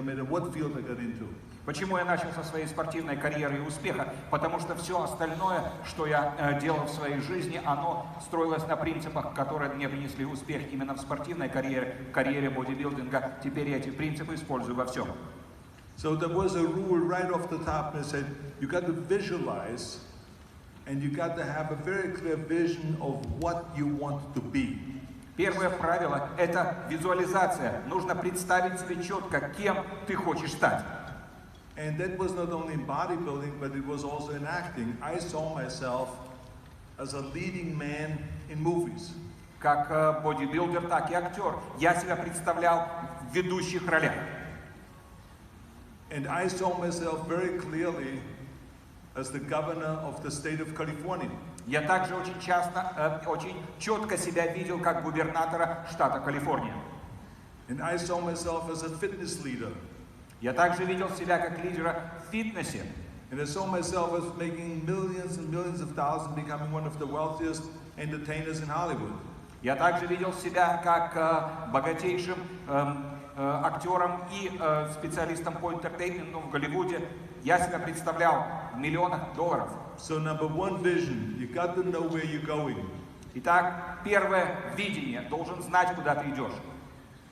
matter what field I got into. Почему я начал со своей спортивной карьеры и успеха? Потому что все остальное, что я делал в своей жизни, оно строилось на принципах, которые мне принесли успех именно в спортивной карьере бодибилдинга. Теперь я эти принципы использую во всем. So there was a rule right off the top that said you got to visualize and you got to have a very clear vision of what you want to be. Первое правило – это визуализация. Нужно представить себе четко, кем ты хочешь стать. And that was not only in bodybuilding, but it was also in acting. I saw myself as a leading man in movies. Как бодибилдер, так и актер. Я себя представлял в ведущих ролях. And I saw myself very clearly as the governor of the state of California. Я также очень четко себя видел как губернатора штата Калифорния. And I saw myself as a fitness leader. Я также видел себя как лидера в фитнесе. And I saw myself as making millions and millions of dollars and becoming one of the wealthiest entertainers in Hollywood. Я также видел себя как богатейшим актером и специалистом по интертейменту в Голливуде. Я себя представлял в миллионах долларов. So number one vision, you got to know where you're going. Итак, первое видение. Должен знать, куда ты идешь.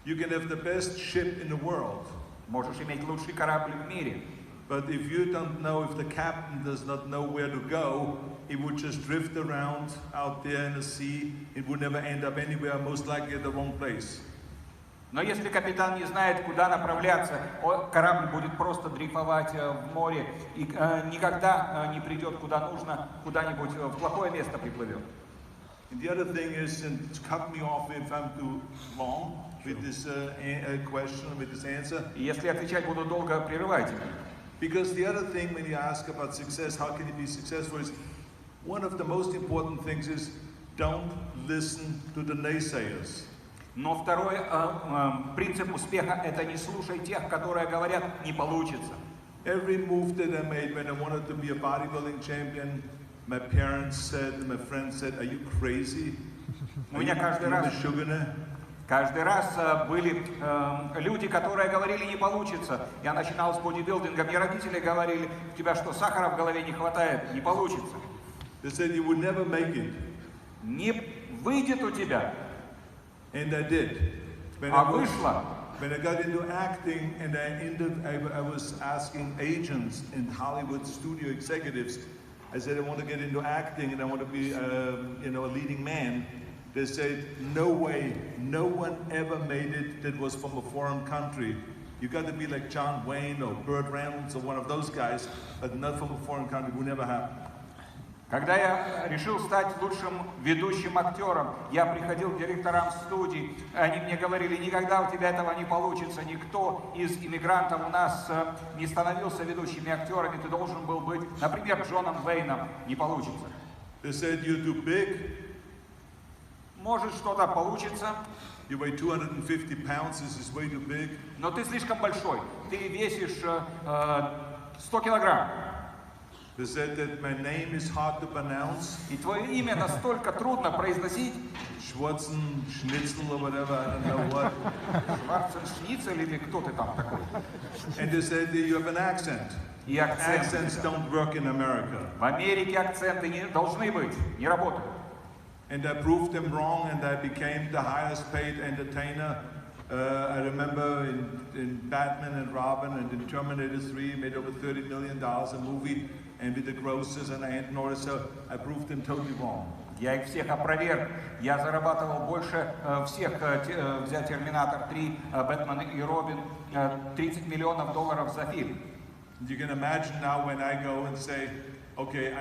You can have the best ship in the world. Можешь иметь лучший корабль в мире. But if you don't know, if the captain does not know where to go, it would just drift around out there in the sea. It would never end up anywhere, most likely at the wrong place. Но если капитан не знает, куда направляться, корабль будет просто дрейфовать в море и никогда не придет куда нужно, куда-нибудь в плохое место приплывет. And the other thing is, and cut me off if I'm too long with this question, with this answer. И если отвечать буду долго, прерывайте. Because the other thing when you ask about success, how can you be successful, is one of the most important things is don't listen to the naysayers. Но второй принцип успеха – это не слушай тех, которые говорят «не получится». Every move that I made when I wanted to be a bodybuilding champion, my parents said, and my friends said, "Are you crazy? У меня каждый раз были люди, которые говорили «не получится». Я начинал с бодибилдинга, мне родители говорили: «У тебя что, сахара в голове не хватает? Не получится». They said you would never make it. Не выйдет у тебя. And I did. Вышло. When I got into acting and I was asking agents and Hollywood studio executives, I said I want to get into acting and I want to be a leading man. They said, no way, no one ever made it that was from a foreign country. You got to be like John Wayne or Burt Reynolds or one of those guys, but not from a foreign country. It would never happen. Когда я решил стать лучшим ведущим актером, я приходил к директорам студий, они мне говорили: никогда у тебя этого не получится, никто из иммигрантов у нас не становился ведущими актерами, ты должен был быть, например, Джоном Вейном, не получится. They said, you're too big. Может, что-то получится. You weigh 250 pounds, this is way too big. Но ты слишком большой, ты весишь 100 килограмм. They said that my name is hard to pronounce. И твое имя настолько трудно произносить. Schwarzenschnitzel or whatever, I don't know what. Шварценеггер или кто ты там такой? And they said that you have an accent. И акцент. Accents don't work in America. В Америке акценты не должны быть, не работают. And I proved them wrong, and I became the highest paid entertainer. I remember in Batman and Robin and in Terminator 3, made over $30 million a movie, and with the grosses, and I hadn't noticed, so I proved them totally wrong. Я их всех опроверг. Я зарабатывал больше всех, взять Терминатор 3, Бэтмен и Робин, $30 миллионов за фильм. You can imagine now when I go and say, okay,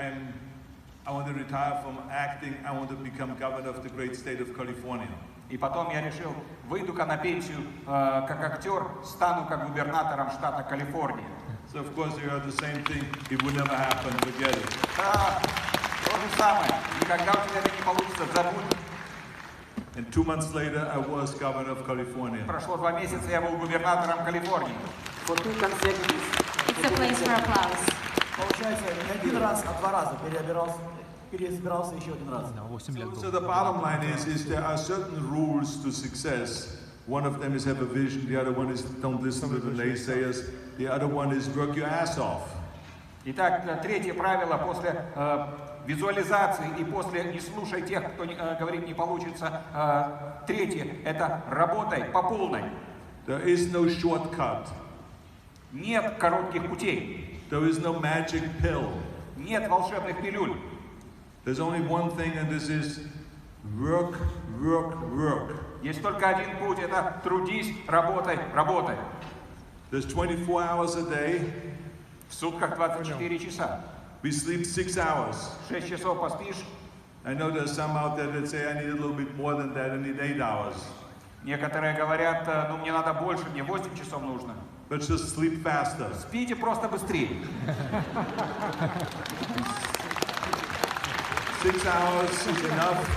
I want to retire from acting, I want to become governor of the great state of California. И потом я решил, выйду-ка на пенсию как актер, стану как губернатором штата Калифорния. So of course you heard the same thing, it would never happen, forget it. То же самое, никогда у тебя это не получится, забудь. And 2 months later I was governor of California. Прошло 2 месяца, я был губернатором Калифорнии. It's a place for applause. Получается, не один раз, а 2 раза переизбирался еще 1 раз. So the bottom line is there are certain rules to success. One of them is have a vision, the other one is don't listen to the naysayers, the other one is work your ass off. Итак, третье правило после визуализации и после не слушай тех, кто говорит не получится. Третье – это работай по полной. There is no shortcut. Нет коротких путей. There is no magic pill. Нет волшебных пилюль. There's only one thing, and this is work, work, work. Есть только один путь – это трудись, работай, работай. There's 24 hours a day. В сутках 24 часа. We sleep 6 hours. 6 часов поспишь. I know there's some out there that say I need a little bit more than that, I need 8 hours. Некоторые говорят, ну мне надо больше, мне 8 часов нужно. Let's just sleep faster. Спите просто быстрее. 6 hours is enough.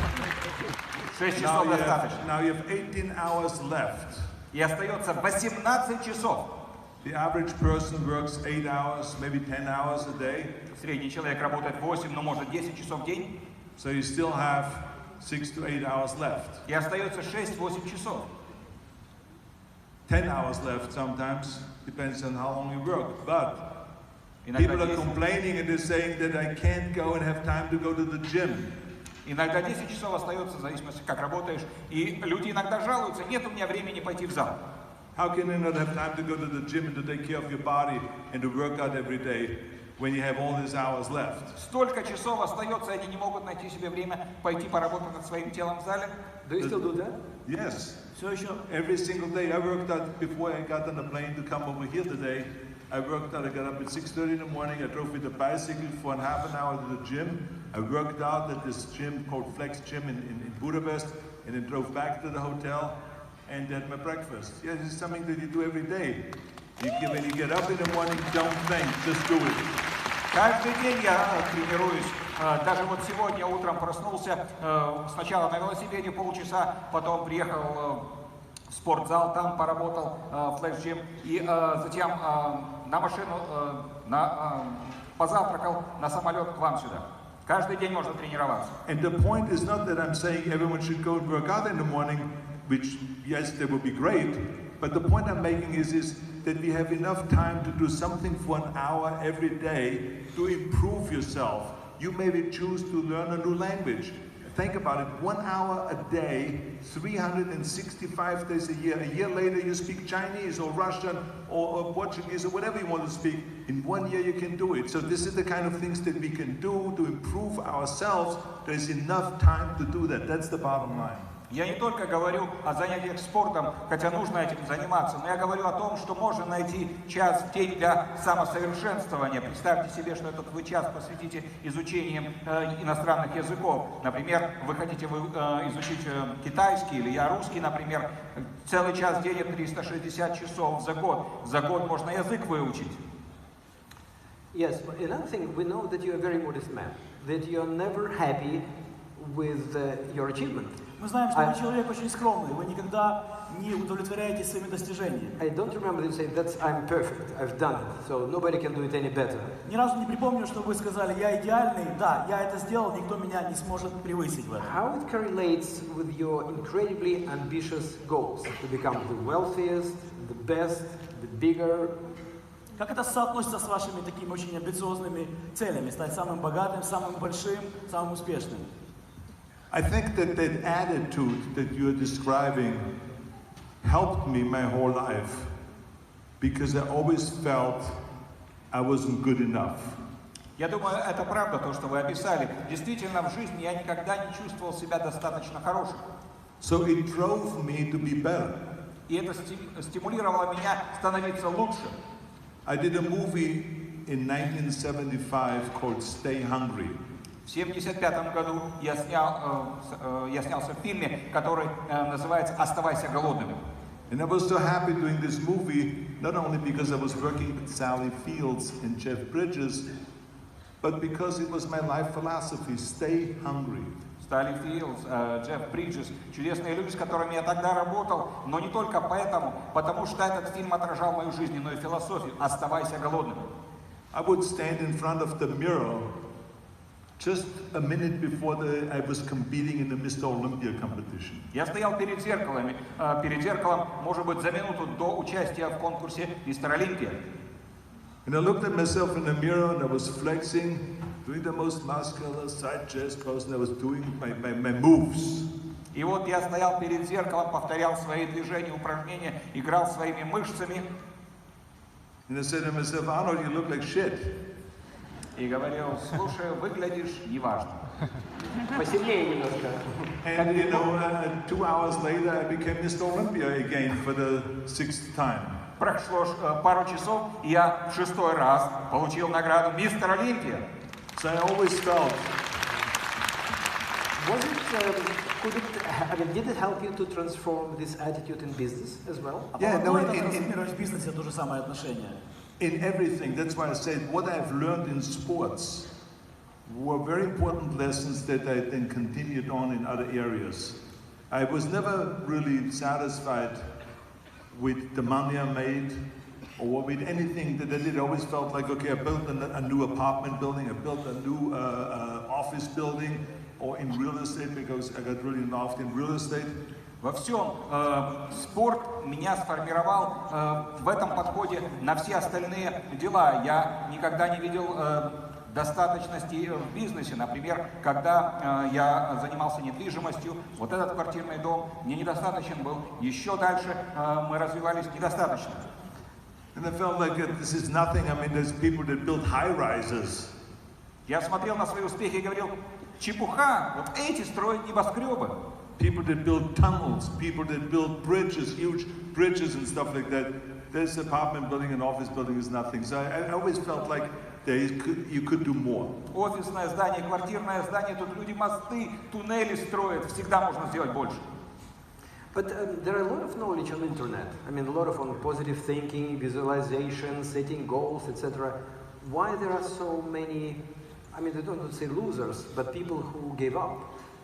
6 часов достаточно. Now you have 18 hours left. И остается 18 часов. The average person works 8 hours, maybe 10 hours a day. Средний человек работает 8, но может 10 часов в день. So you still have 6 to 8 hours left. И остается 6-8 часов. 10 hours left sometimes, depends on how long you work. But Иногда people are 10, complaining and they're saying that I can't go and have time to go to the gym. иногда 10 часов остается, в зависимости, как работаешь. И люди иногда жалуются, нет у меня времени пойти в зал. How can you not have time to go to the gym and to take care of your body and to work out every day when you have all these hours left? Столько часов остается, они не могут найти себе время пойти поработать над своим телом в зале. Do you still do that? Yes. Все еще? Every single day. I worked out before I got on the plane to come over here today. I worked out, I got up at 6:30 in the morning, I drove with a bicycle for half an hour to the gym. I worked out at this gym called Flex Gym in Budapest, and then drove back to the hotel and had my breakfast. Yeah, this is something that you do every day. When you get up in the morning, don't think, just do it. Каждый день я тренируюсь. Даже вот сегодня утром проснулся, сначала на велосипеде полчаса, потом приехал в спортзал, там поработал в Flex Gym, и затем на машину, позавтракал, на самолет к вам сюда. Каждый день можно тренироваться. And the point is not that I'm saying everyone should go and work out in the morning, which, yes, that would be great, but the point I'm making is that we have enough time to do something for an hour every day to improve yourself. You maybe choose to learn a new language. Think about it, 1 hour a day, 365 days a year. A year later you speak Chinese or Russian or Portuguese or whatever you want to speak. In 1 year you can do it. So this is the kind of things that we can do to improve ourselves. There's enough time to do that. That's the bottom line. Я не только говорю о занятиях спортом, хотя нужно этим заниматься, но я говорю о том, что можно найти час в день для самосовершенствования. Представьте себе, что этот вы час посвятите изучению иностранных языков. Например, вы хотите изучить китайский или я русский, например. Целый час в день это 360 часов за год. За год можно язык выучить. Yes, but another thing, we know that you're a very modest man, that you're never happy with your achievement. Мы знаем, что вы человек очень скромный, вы никогда не удовлетворяетесь своими достижениями. I don't remember you saying that I'm perfect, I've done it, so nobody can do it any better. Ни разу не припомню, что вы сказали, я идеальный, да, я это сделал, никто меня не сможет превысить в этом. How it correlates with your incredibly ambitious goals to become the wealthiest, the best, the bigger? Как это соотносится с вашими такими очень амбициозными целями, стать самым богатым, самым большим, самым успешным? I think that attitude that you're describing helped me my whole life because I always felt I wasn't good enough. Я думаю, это правда, то, что вы описали. Действительно, в жизни я никогда не чувствовал себя достаточно хорошим. So it drove me to be better. И это стимулировало меня становиться лучше. I did a movie in 1975 called Stay Hungry. В 1975 году я снялся в фильме, который называется «Оставайся голодным». And I was so happy doing this movie, not only because I was working with Sally Fields and Jeff Bridges, but because it was my life philosophy, stay hungry. Салли Филдс, Джефф Бриджес, чудесные люди, с которыми я тогда работал, но не только поэтому, потому что этот фильм отражал мою жизнь, но и философию «Оставайся голодным». I would stand in front of the mirror just a minute before I was competing in the Mr. Olympia competition. Я стоял перед зеркалом, может быть, за минуту до участия в конкурсе «Мистер Олимпия». And I looked at myself in the mirror and I was flexing, doing the most muscular side chest pose, and I was doing my moves. И вот я стоял перед зеркалом, повторял свои движения, упражнения, играл своими мышцами. And I said to myself, Arnold, you look like shit. И говорил, слушай, выглядишь неважно. Посильнее немножко. And you know, 2 hours later, I became Mr. Olympia again for the 6th time. Прошло пару часов, и я в 6-й раз получил награду «Мистер Олимпия». So I always felt, did it help you to transform this attitude in business as well? yeah, no, Это трансформировать в бизнесе то же самое отношение. in everything. That's why I said what I've learned in sports were very important lessons that I then continued on in other areas. I was never really satisfied with the money I made or with anything that I did. I always felt like, okay, I built a new apartment building, I built a new office building, or in real estate, because I got really involved in real estate. Во всем спорт меня сформировал в этом подходе на все остальные дела. Я никогда не видел достаточности в бизнесе. Например, когда я занимался недвижимостью, вот этот квартирный дом мне недостаточен был. Еще дальше мы развивались недостаточно. And I felt like this is nothing. I mean, there's people that build high rises. Я смотрел на свои успехи и говорил, чепуха, вот эти строят небоскребы. People that build tunnels, people that build bridges, huge bridges and stuff like that. This apartment building and office building is nothing. So I always felt like you could do more. Офисное здание, квартирное здание, тут люди мосты, туннели строят, всегда можно сделать больше. But there are a lot of knowledge on the internet. I mean, a lot of on positive thinking, visualization, setting goals, etc. Why there are so many, I mean, I don't want to say losers, but people who gave up,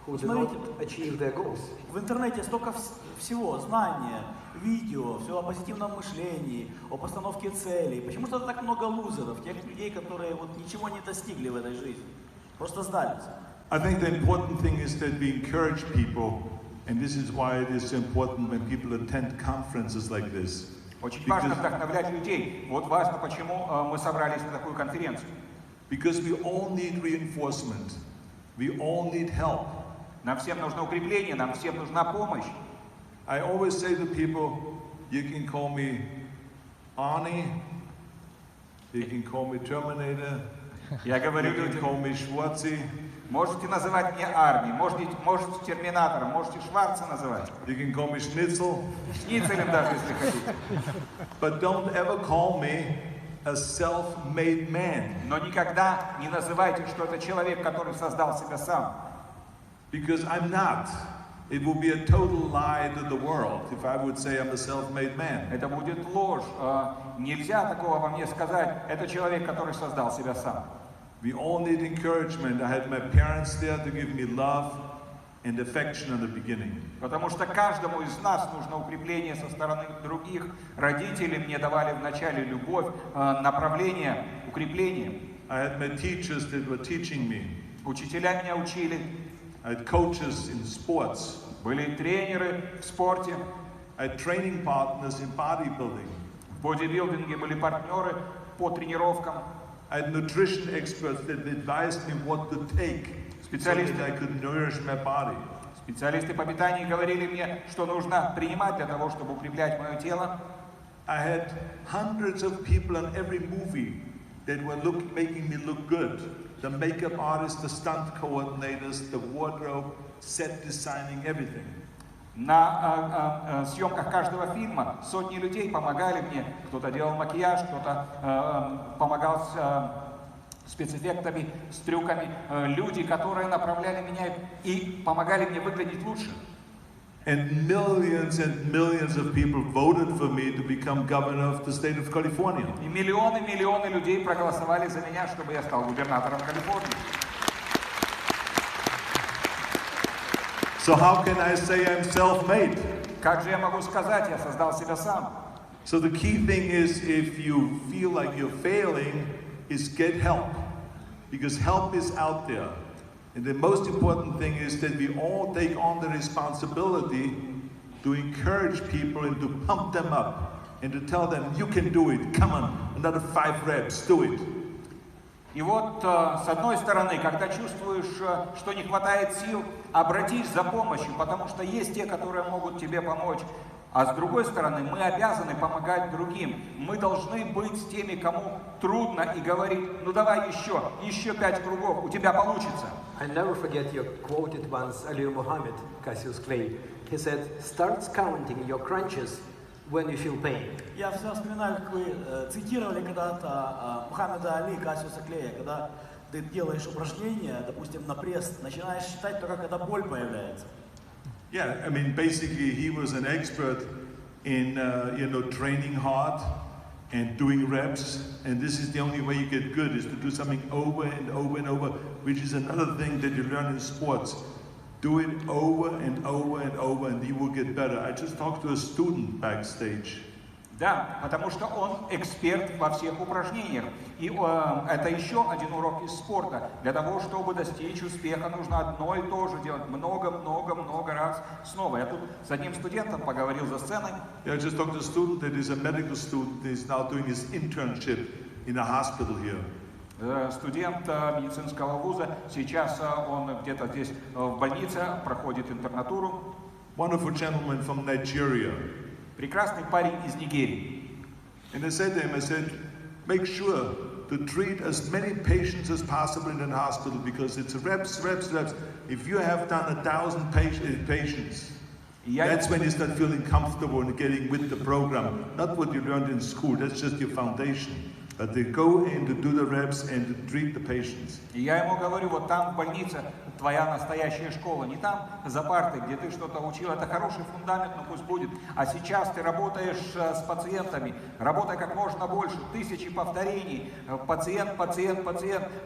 who did not achieve their goals? В интернете столько всего, знания, видео, все о позитивном мышлении, о постановке целей. Почему же так много лузеров, тех людей, которые вот ничего не достигли в этой жизни, просто сдались? I think the important thing is that we encourage people, and this is why it is so important when people attend conferences like this. Очень важно вдохновлять людей. Вот важно, почему мы собрались на такую конференцию. Because we all need reinforcement. We all need help. Нам всем нужно укрепление, нам всем нужна помощь. I always say to people, you can call me Arnie, you can call me Terminator, Я говорю you can людям, call me Schwarzi, можете называть меня Арни, можете Терминатором, можете Шварца называть. you can call me Schnitzel, Шницелем даже, если хотите. but don't ever call me a self-made man. Но никогда не называйте, что это человек, который создал себя сам. Because I'm not. It would be a total lie to the world if I would say I'm a self-made man. Это будет ложь. Nельзя такого во мне сказать. Это человек, который создал себя сам. We all need encouragement. I had my parents there to give me love and affection in the beginning. Потому что каждому из нас нужно укрепление со стороны других. Родители мне давали вначале любовь, направление, укрепление. I had my teachers that were teaching me. Учителя меня учили. I had coaches in sports. Были тренеры в спорте. I had training partners in bodybuilding. В бодибилдинге были партнеры по тренировкам. I had nutrition experts that advised me what to take so that I could nourish my body. Специалисты по питанию говорили мне, что нужно принимать для того, чтобы укреплять мое тело. I had hundreds of people in every movie that were making me look good. The makeup artists, the stunt coordinators, the wardrobe, set designing, everything. На съемках каждого фильма сотни людей помогали мне. Кто-то делал макияж, кто-то помогал с спецэффектами, с трюками. Люди, которые направляли меня и помогали мне выглядеть лучше. And millions of people voted for me to become governor of the state of California. И миллионы людей проголосовали за меня, чтобы я стал губернатором Калифорнии. So how can I say I'm self-made? Как же я могу сказать, я создал себя сам? So the key thing is, if you feel like you're failing, is get help. because help is out there. And the most important thing is that we all take on the responsibility to encourage people and to pump them up and to tell them, you can do it, come on, another 5 reps, do it. И вот, с одной стороны, когда чувствуешь, что не хватает сил, обратись за помощью, потому что есть те, которые могут тебе помочь. А с другой стороны, мы обязаны помогать другим. Мы должны быть с теми, кому трудно, и говорить, ну давай еще 5 кругов, у тебя получится. I never forget you quoted once Olerom Muhammad, Cassius Clay. He said, start counting your crunches when you feel pain. Я всегда вспоминаю, как вы цитировали когда-то Мухаммеда Али, Кассиуса Клея, когда ты делаешь упражнения, допустим, на пресс, начинаешь считать только когда боль появляется. Yeah, I mean, basically he was an expert in, training hard and doing reps. And this is the only way you get good, is to do something over and over and over, which is another thing that you learn in sports. Do it over and over and over, and you will get better. I just talked to a student backstage. Да, потому что он эксперт во всех упражнениях. И это еще один урок из спорта. Для того, чтобы достичь успеха, нужно одно и то же делать много раз снова. Я тут с одним студентом поговорил за сценой. Yeah, I just talked to a student that is a medical student. He's now doing his internship in a hospital here. Студент медицинского вуза, сейчас он где-то здесь в больнице, проходит интернатуру. Wonderful gentleman from Nigeria. Прекрасный парень из Нигерии. And I said to him, I said, make sure to treat as many patients as possible in a hospital, because it's reps. If you have done 1,000 patients, that's when you start feeling comfortable and getting with the program. Not what you learned in school, that's just your foundation. But they go in to do the reps and to treat the patients. И я ему говорю, вот там в больнице твоя настоящая школа, не там за партой, где ты что-то учил, это хороший фундамент, но пусть будет. А сейчас ты работаешь с пациентами, работай как можно больше, 1000 повторений, пациент,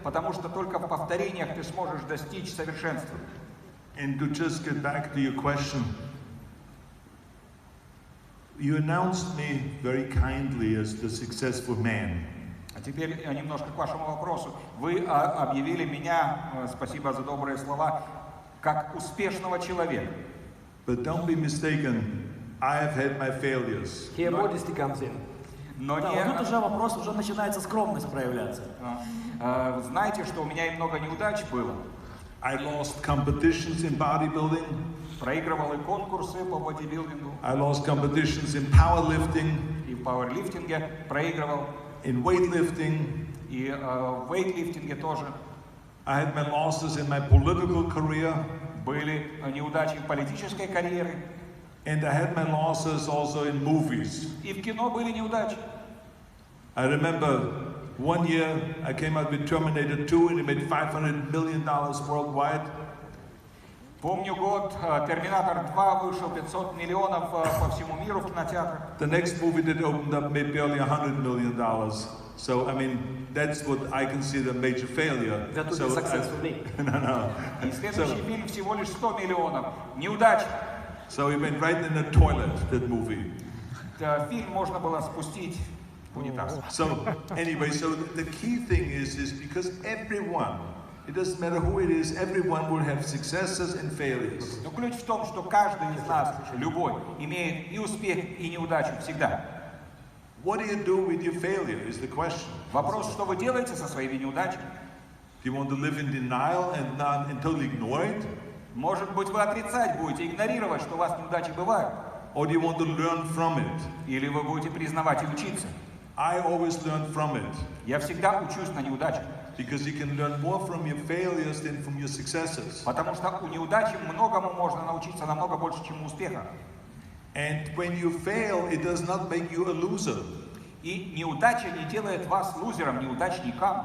потому что только в повторениях ты сможешь достичь совершенства. And to just get back to your question, you announced me very kindly as the successful man. А теперь немножко к вашему вопросу. Вы объявили меня, спасибо за добрые слова, как успешного человека. But don't be mistaken, I have had my failures. Here modesty comes in. Но Да, не... вот тут уже вопрос, уже начинается скромность проявляться. Знаете, что у меня и много неудач было. I lost competitions in bodybuilding. Проигрывал и конкурсы по бодибилдингу. I lost competitions in powerlifting. И в пауэрлифтинге проигрывал. In weightlifting. И в вейтлифтинге тоже. I had my losses in my political career. Были неудачи в политической карьере. And I had my losses also in movies. И в кино были неудачи. I remember one year I came out with Terminator 2 and it made $500 million worldwide. Помню год, Терминатор 2 вышел 500 миллионов по всему миру в кинотеатрах. The next movie that opened up made barely $100 million. So, I mean, that's what I consider a major failure. That was a success for me. No. И следующий фильм всего лишь 100 миллионов. Неудача. So he went right in the toilet, that movie. Фильм можно было спустить в унитаз. So, anyway, so the key thing is because everyone, it doesn't matter who it is, everyone will have successes and failures. Но ключ в том, что каждый из нас, любой, имеет и успех, и неудачу всегда. What do you do with your failure is the question. Вопрос, что вы делаете со своими неудачами? Do you want to live in denial and totally ignore it? Может быть, вы отрицать будете, игнорировать, что у вас неудачи бывают. Or do you want to learn from it? Или вы будете признавать и учиться. I always learn from it. Я всегда учусь на неудачах. Because you can learn more from your failures than from your successes. Потому что у неудачи многому можно научиться намного больше, чем у успеха. And when you fail, it does not make you a loser. И неудача не делает вас лузером, неудачником.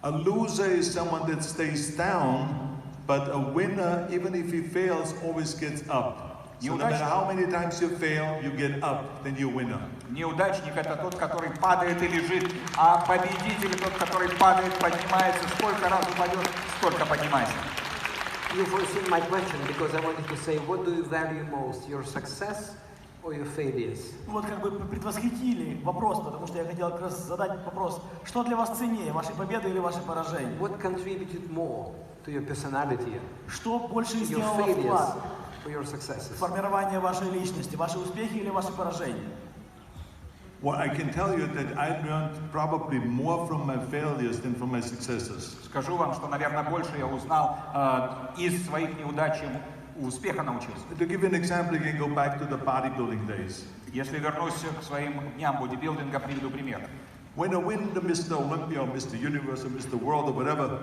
A loser is someone that stays down, but a winner, even if he fails, always gets up. So no matter how many times you fail, you get up, then you're a winner. Неудачник — это тот, который падает и лежит, а победитель — тот, который падает, поднимается. Сколько раз упадешь, столько поднимайся. You foreseen my question because I wanted to say, what do you value most, your success or your failures? Вот как бы предвосхитили вопрос, потому что я хотел как раз задать вопрос, что для вас ценнее, ваши победы или ваши поражения? What contributed more to your personality, Что больше your сделало failures, вклад or your successes? в формирование вашей личности, ваши успехи или ваши поражения? Well, I can tell you that I learned probably more from my failures than from my successes. Скажу вам, что, наверное, больше я узнал из своих неудач, чем у успеха научился. To give you an example, you can go back to the bodybuilding days. Если вернусь к своим дням бодибилдинга, приведу пример. When I win the Mr. Olympia or Mr. Universe or Mr. World or whatever,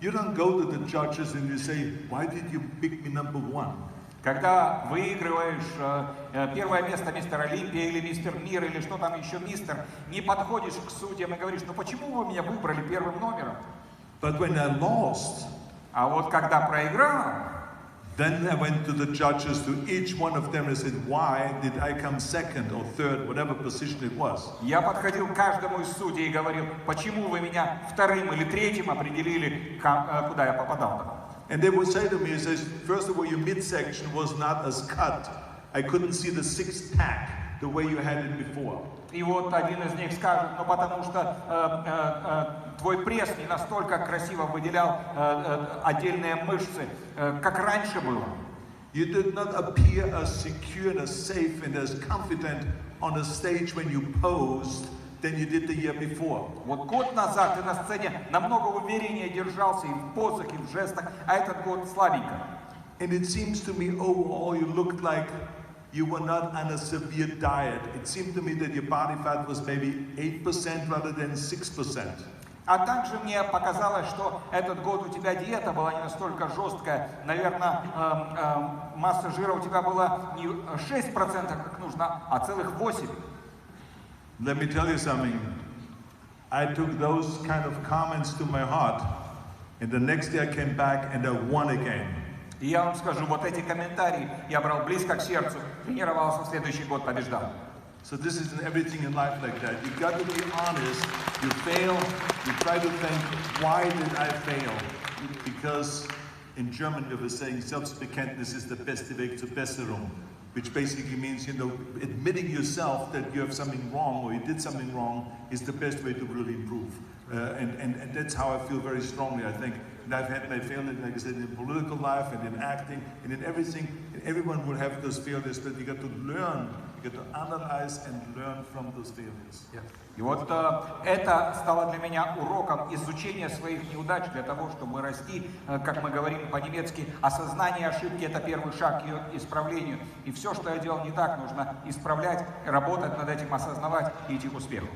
you don't go to the judges and you say, why did you pick me number one? Когда выигрываешь первое место мистер Олимпия или мистер Мир или что там еще мистер, не подходишь к судьям и говоришь, ну почему вы меня выбрали первым номером? But when I lost, А вот когда проиграл, then I went to the judges, to each one of them and said, why did I come second or third, whatever position it was? я подходил к каждому из судей и говорил, почему вы меня вторым или третьим определили, куда я попадал. And they would say to me, says, first of all, your midsection was not as cut. I couldn't see the six-pack the way you had it before. И вот один из них скажет, ну потому что твой пресс не настолько красиво выделял отдельные мышцы, как раньше было. You did not appear as secure and as safe and as confident on a stage when you posed than you did the year before. Вот год назад ты на сцене намного увереннее держался и в позах, и в жестах, а этот год слабенько. And it seems to me overall you looked like you were not on a severe diet. It seemed to me that your body fat was maybe 8% rather than 6%. А также мне показалось, что этот год у тебя диета была не настолько жесткая. Наверное, масса жира у тебя была не 6%, как нужно, а целых 8%. Let me tell you something. I took those kind of comments to my heart, and the next day I came back and I won again. И я вам скажу, вот эти комментарии я брал близко к сердцу, тренировался, в следующий год побеждал. So this is everything in life like that. You've got to be honest. You fail, you try to think, why did I fail? Because in German we have a saying, Selbstbekenntnis ist der beste Weg zur Besserung, which basically means, admitting yourself that you have something wrong or you did something wrong is the best way to really improve. And that's how I feel very strongly, I think. And I've had my failures, like I said, in political life and in acting and in everything. And everyone will have those failures, but you got to learn, you got to analyze and learn from those failures. Yeah. И вот это стало для меня уроком изучения своих неудач для того, чтобы расти, как мы говорим по-немецки, осознание ошибки – это первый шаг к ее исправлению. И все, что я делал не так, нужно исправлять, работать над этим, осознавать и идти к успеху.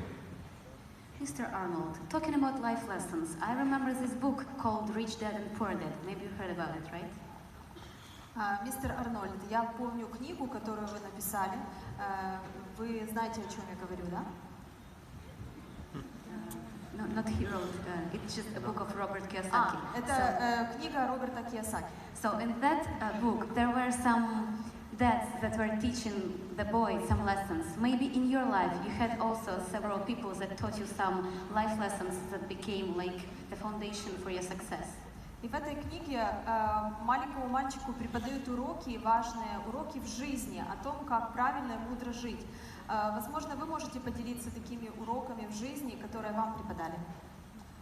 Mr. Arnold, talking about life lessons, I remember this book called Rich Dad and Poor Dad. Maybe you heard about it, right? Мистер Арнольд, я помню книгу, которую вы написали. Вы знаете, о чем я говорю, да? No, not he wrote. It's just a book of Robert Kiyosaki. Это книга Роберта Кийосаки. So in that book, there were some dads that were teaching the boys some lessons. Maybe in your life you had also several people that taught you some life lessons that became like the foundation for your success. И в этой книге маленькому мальчику преподают уроки, важные уроки в жизни, о том, как правильно и мудро жить. Возможно, вы можете поделиться такими уроками в жизни, которые вам преподали.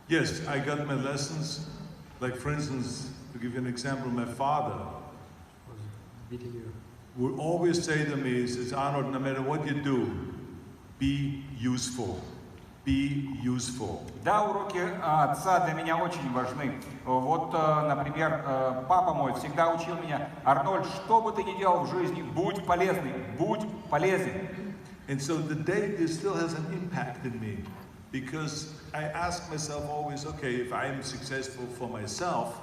Yes, I got my lessons. Like, for instance, to give you an example, my father would always say to me, he says, Arnold, no matter what you do, be useful. Be useful. Да, уроки отца для меня очень важны. Вот, например, папа мой всегда учил меня: Арнольд, что бы ты ни делал в жизни, будь полезный, будь полезен. And so the day this still has an impact in me, because I ask myself always, okay, if I'm successful for myself,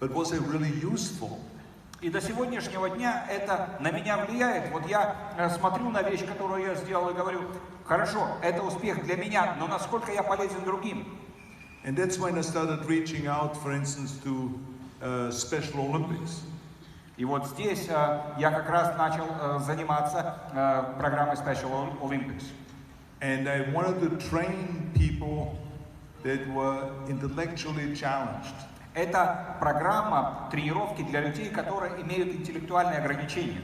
but was I really useful? И до сегодняшнего дня это на меня влияет. Вот я смотрю на вещь, которую я сделал, и говорю: хорошо, это успех для меня, но насколько я полезен другим? And that's when I started reaching out, for instance, to Special Olympics. И вот здесь я как раз начал заниматься программой Special Olympics. And I wanted to train people that were intellectually challenged. Это программа тренировки для людей, которые имеют интеллектуальные ограничения.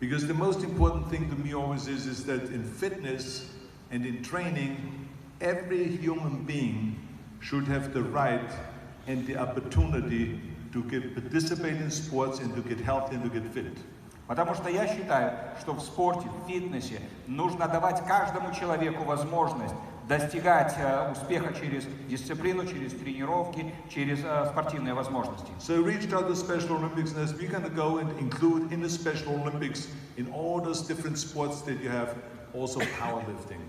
Because the most important thing to me always is that in fitness and in training, every human being should have the right and the opportunity to participate in sports and to get healthy and to get fit. Потому что я считаю, что в спорте, в фитнесе нужно давать каждому человеку возможность достигать успеха через дисциплину, через тренировки, через спортивные возможности. So we reached out to the Special Olympics, and as we're going to go and include in the Special Olympics, in all those different sports that you have, also powerlifting.